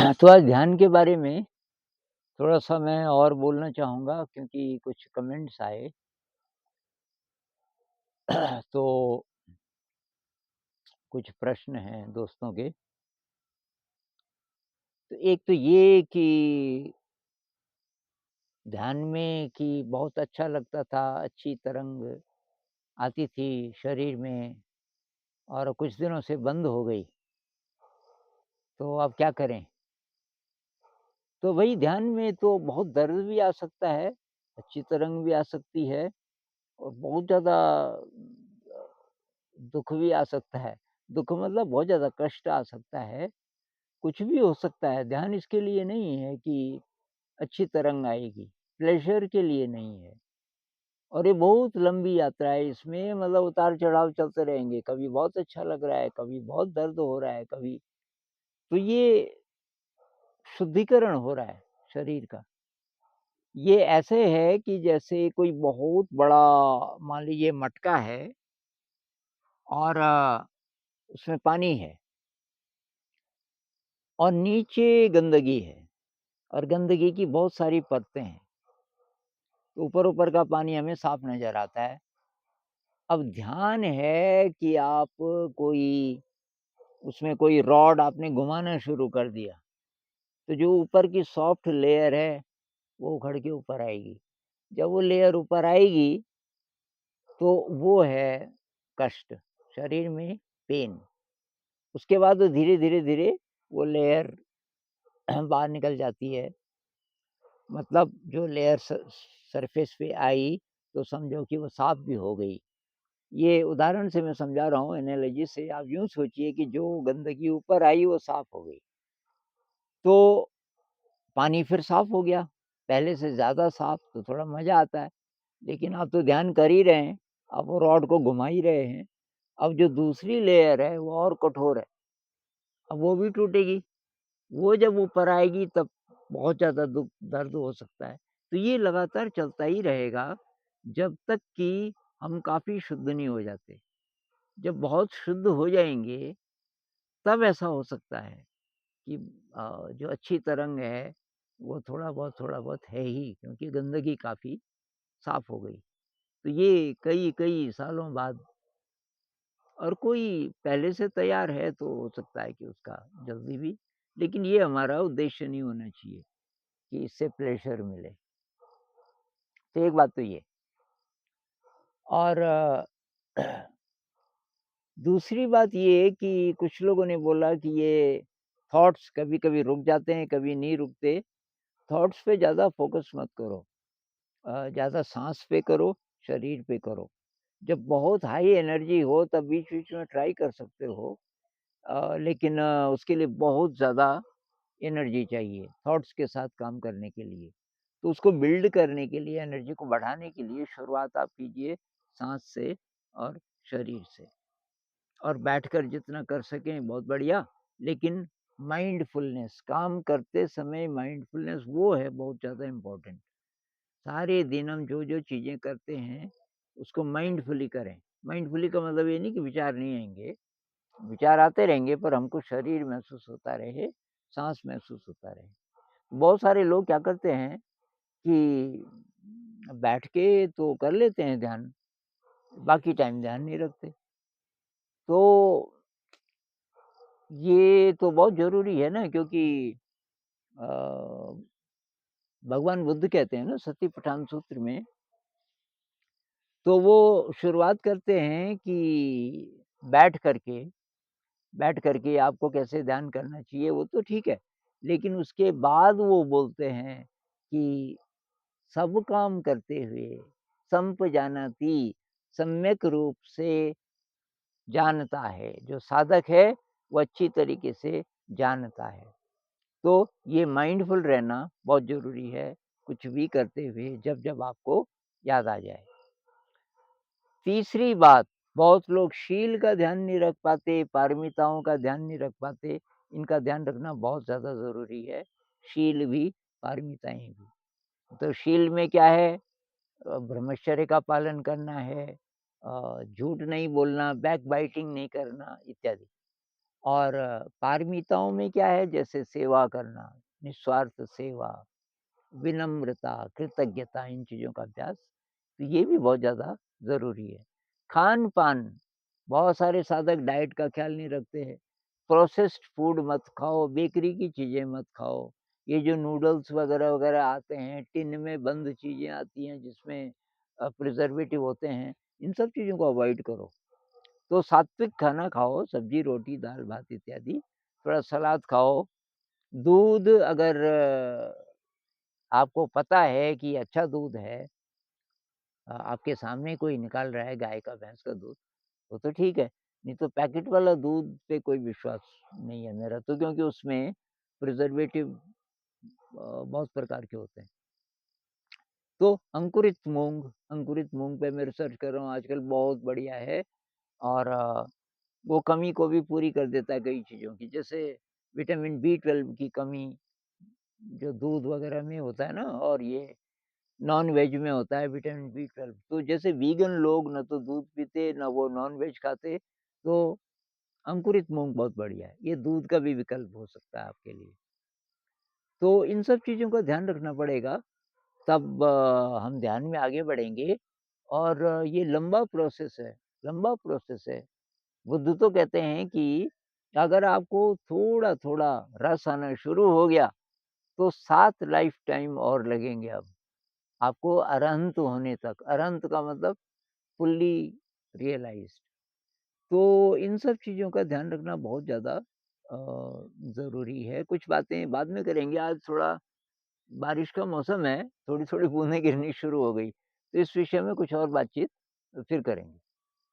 तो आज ध्यान के बारे में थोड़ा-सा मैं और बोलना चाहूँगा क्योंकि कुछ कमेंट्स आए। तो कुछ प्रश्न हैं दोस्तों के। तो एक तो ये कि ध्यान में कि बहुत अच्छा लगता था, अच्छी तरंग आती थी शरीर में और कुछ दिनों से बंद हो गई। तो अब क्या करें? तो वही ध्यान में तो बहुत दर्द भी आ सकता है, अच्छी तरंग भी आ सकती है और बहुत ज़्यादा दुःख भी आ सकता है। दुःख मतलब बहुत ज़्यादा कष्ट आ सकता है, कुछ भी हो सकता है। ध्यान इसके लिए नहीं है कि अच्छी तरंग आएगी, प्लेज़र के लिए नहीं है। और ये बहुत लंबी यात्रा है, इसमें मतलब उतार-चढ़ाव चलते रहेंगे। कभी बहुत अच्छा लग रहा है, कभी बहुत दर्द हो रहा है, कभी तो ये शुद्धिकरण हो रहा है शरीर का। ये ऐसे है कि जैसे कोई बहुत बड़ा मान लीजिए मटका है और उसमें पानी है और नीचे गंदगी है और गंदगी की बहुत सारी परतें हैं। ऊपर-ऊपर का पानी हमें साफ नज़र आता है। अब ध्यान है कि आप कोई उसमें कोई रॉड आपने घुमाना शुरू कर दिया, तो जो ऊपर की सॉफ्ट लेयर है, वो उखड़ के ऊपर आएगी। जब वो लेयर ऊपर आएगी, तो वो है कष्ट, शरीर में पेन। उसके बाद वो धीरे-धीरे वो लेयर बाहर निकल जाती है। मतलब जो लेयर सरफेस पे आई, तो समझो कि वो साफ भी हो गई। ये उदाहरण से मैं समझा रहा हूँ एनालॉजी से, आप यूँ सोचिए कि जो गंदगी ऊपर आई वो साफ हो गई। तो पानी फिर साफ हो गया, पहले से ज़्यादा साफ, तो थोड़ा मज़ा आता है। लेकिन आप तो ध्यान कर ही रहे हैं, आप वो रॉड को घुमा ही रहे हैं। अब जो दूसरी लेयर है वो और कठोर है, अब वो भी टूटेगी। वो जब ऊपर आएगी तब बहुत ज़्यादा दुःख दर्द हो सकता है। तो ये लगातार चलता ही रहेगा जब तक कि हम काफ़ी शुद्ध नहीं हो जाते। जब बहुत शुद्ध हो जाएँगे तब ऐसा हो सकता है कि जो अच्छी तरंग है वो थोड़ा बहुत है ही, क्योंकि गंदगी काफ़ी साफ़ हो गई। तो ये कई-कई सालों बाद, और कोई पहले से तैयार है तो हो सकता है कि उसका जल्दी भी, लेकिन ये हमारा उद्देश्य नहीं होना चाहिए कि इससे प्लेज़र मिले। तो एक बात तो ये। और दूसरी बात ये है कि कुछ लोगों ने बोला कि ये थॉट्स कभी-कभी रुक जाते हैं, कभी नहीं रुकते। थॉट्स पे ज़्यादा फ़ोकस मत करो। ज़्यादा साँस पे करो, शरीर पे करो। जब बहुत हाई एनर्जी हो तब बीच-बीच में ट्राई कर सकते हो। लेकिन उसके लिए बहुत ज़्यादा एनर्जी चाहिए थॉट्स के साथ काम करने के लिए। तो उसको बिल्ड करने के लिए, एनर्जी को बढ़ाने के लिए शुरुआत आप कीजिए साँस से और शरीर से। और बैठकर जितना कर सकें बहुत बढ़िया, लेकिन माइंडफुलनेस, काम करते समय माइंडफुलनेस वो है बहुत ज़्यादा इम्पोर्टेंट। सारे दिन हम जो-जो चीज़ें करते हैं, उसको माइंडफुली करें। माइंडफुली का मतलब ये नहीं कि विचार नहीं आएँगे, विचार आते रहेंगे पर हमको शरीर महसूस होता रहे, साँस महसूस होता रहे। बहुत सारे लोग क्या करते हैं कि बैठ के तो कर लेते हैं ध्यान, बाकी टाइम ध्यान नहीं रखते। तो ये तो बहुत ज़रूरी है ना, क्योंकि अ, भगवान बुद्ध कहते हैं ना सतिपट्ठान सूत्र में, तो वो शुरुआत करते हैं कि बैठ कर के बैठ कर के आपको कैसे ध्यान करना चाहिए वो तो ठीक है। लेकिन उसके बाद वो बोलते हैं कि सब काम करते हुए संपजानाति, सम्यक रूप से जानता है। जो साधक है वो अच्छी तरीके से जानता है। तो ये माइंडफुल रहना बहुत ज़रूरी है, कुछ भी करते हुए जब-जब आपको याद आ जाए। तीसरी बात, बहुत लोग शील का ध्यान नहीं रख पाते, पारमिताओं का ध्यान नहीं रख पाते, इनका ध्यान रखना बहुत ज़्यादा ज़रूरी है, शील भी, पारमिताएँ भी। तो शील में क्या है? ब्रह्मचर्य का पालन करना है, झूठ नहीं बोलना, बैकबाइटिंग नहीं करना इत्यादि। और पारमिताओं में क्या है, जैसे सेवा करना, निस्वार्थ सेवा, विनम्रता, कृतज्ञता, इन चीज़ों का अभ्यास, तो ये भी बहुत ज़्यादा ज़रूरी है। खान-पान, बहुत सारे साधक डाइट का ख़्याल नहीं रखते हैं। प्रोसेस्ड फूड मत खाओ, बेकरी की चीज़ें मत खाओ। ये जो नूडल्स वग़ैरह-वग़ैरह आते हैं, टिन में बंद चीज़ें आती हैं जिसमें प्रिज़र्वेटिव होते हैं, इन सब चीज़ों को अवॉइड करो। तो सात्विक खाना खाओ, सब्ज़ी, रोटी, दाल-भात इत्यादि। थोड़ा सलाद खाओ। दूध अगर आपको पता है कि अच्छा दूध है, आपके सामने कोई निकाल रहा है गाय का, भैंस का दूध, वो तो ठीक है, नहीं तो पैकेट वाला दूध पे कोई विश्वास नहीं है मेरा तो, क्योंकि उसमें प्रिज़र्वेटिव बहुत प्रकार के होते हैं। तो अंकुरित मूँग पे मैं रिसर्च कर रहा हूँ आजकल, बहुत बढ़िया है। और वो कमी को भी पूरी कर देता है कई चीज़ों की, जैसे विटामिन बी 12 की कमी जो दूध वगैरह में होता है ना, और ये नॉन-वेज में होता है विटामिन बी 12। तो जैसे वीगन लोग ना तो दूध पीते, ना वो नॉन-वेज खाते, तो अंकुरित मूँग बहुत बढ़िया है। ये दूध का भी विकल्प हो सकता है आपके लिए। तो इन सब चीज़ों का ध्यान रखना पड़ेगा, तब हम ध्यान में आगे बढ़ेंगे। और ये लंबा प्रोसेस है। बुद्ध तो कहते हैं कि अगर आपको थोड़ा-थोड़ा रस आना शुरू हो गया, तो 7 लाइफ़ टाइम और लगेंगे अब, आपको अरहंत होने तक। अरहंत का मतलब फुल्ली रियलाइज़्ड। तो इन सब चीज़ों का ध्यान रखना बहुत ज़्यादा ज़रूरी है। कुछ बातें बाद में करेंगे, आज थोड़ा बारिश का मौसम है, थोड़ी-थोड़ी बूँदें गिरनी शुरू हो गई। तो इस विषय में कुछ और बातचीत फिर करेंगे।